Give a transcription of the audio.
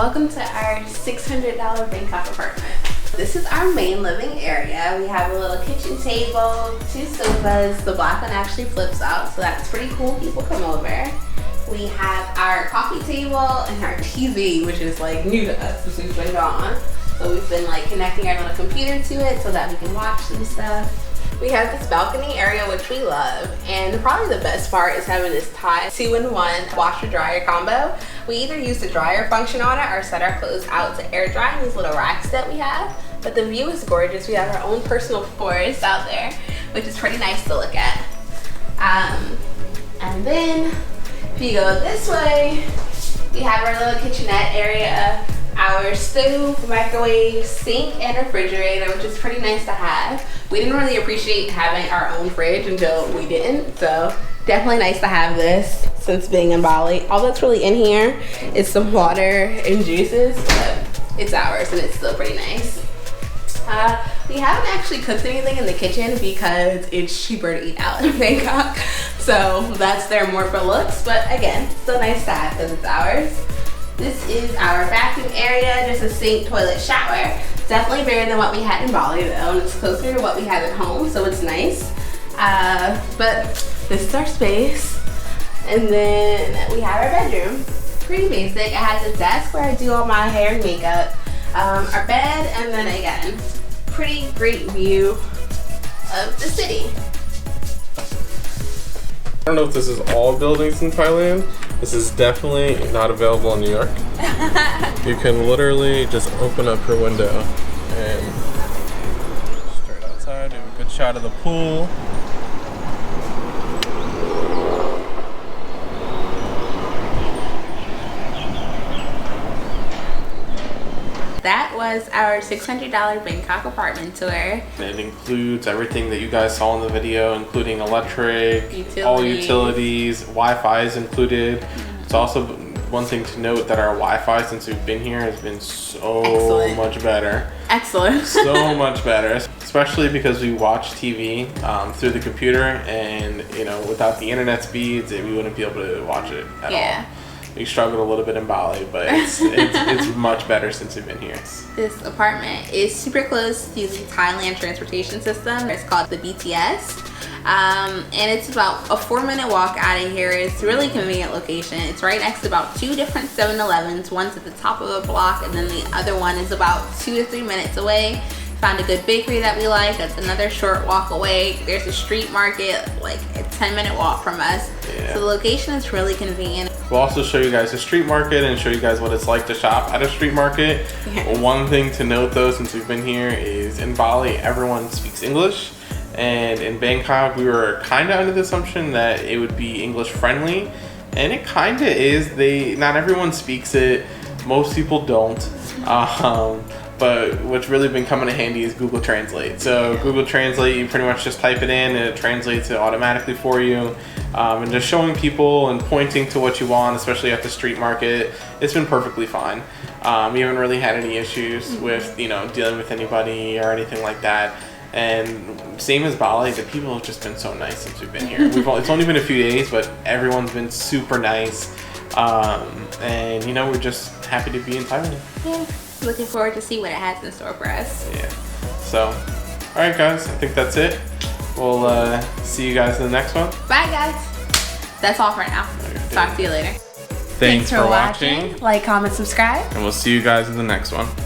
Welcome to our $600 Bangkok apartment. This is our main living area. We have a little kitchen table, 2 sofas. The black one actually flips out, so that's pretty cool. People come over. We have our coffee table and our TV, which is like new to us since we've been gone. So we've been like connecting our little computer to it so that we can watch some stuff. We have this balcony area, which we love, and probably the best part is having this Thai 2-in-1 washer dryer combo. We either use the dryer function on it or set our clothes out to air dry in these little racks that we have. But the view is gorgeous. We have our own personal forest out there, which is pretty nice to look at. And then if you go this way, we have our little kitchenette area, our stove, microwave, sink, and refrigerator, which is pretty nice to have. We didn't really appreciate having our own fridge until we didn't, so definitely nice to have this since being in Bali. All that's really in here is some water and juices, but it's ours and it's still pretty nice. We haven't actually cooked anything in the kitchen because it's cheaper to eat out in Bangkok, so that's there more for looks, but again, still nice to have because it's ours. This is our bathroom area, just a sink, toilet, shower. Definitely bigger than what we had in Bali though, and it's closer to what we have at home, so it's nice. But this is our space. And then we have our bedroom. Pretty basic. It has a desk where I do all my hair and makeup, our bed, and then again, pretty great view of the city. I don't know if this is all buildings in Thailand. This is definitely not available in New York. You can literally just open up your window and straight outside, have a good shot of the pool. That was our $600 Bangkok apartment tour. It includes everything that you guys saw in the video, including electric, all utilities, Wi-Fi is included. It's also one thing to note that our Wi-Fi since we've been here has been so much better. Excellent. So much better, especially because we watch TV through the computer, and you know, without the internet speeds, we wouldn't be able to watch it at all. We struggled a little bit in Bali, but it's much better since we've been here. This apartment is super close to the Thailand transportation system. It's called the BTS. And it's about a 4-minute walk out of here. It's a really convenient location. It's right next to about 2 different 7-Elevens. One's at the top of the block, and then the other one is about 2 to 3 minutes away. Found a good bakery that we like. That's another short walk away. There's a street market like a 10-minute walk from us. So the location is really convenient. We'll also show you guys the street market and show you guys what it's like to shop at a street market. One thing to note though, since we've been here, is in Bali everyone speaks English, and in Bangkok we were kind of under the assumption that it would be English friendly, and it kind of is. Not everyone speaks it, most people don't. But what's really been coming in handy is Google Translate. So Google Translate, you pretty much just type it in and it translates it automatically for you. And just showing people and pointing to what you want, especially at the street market, it's been perfectly fine. We haven't really had any issues with, you know, dealing with anybody or anything like that. And same as Bali, the people have just been so nice since we've been here. It's only been a few days, but everyone's been super nice. And you know, we're just happy to be in Thailand. Yeah. Looking forward to see what it has in store for us. Yeah. So, all right, guys. I think that's it. We'll see you guys in the next one. Bye, guys. That's all for now. Talk to you later. Thanks for watching. Like, comment, subscribe. And we'll see you guys in the next one.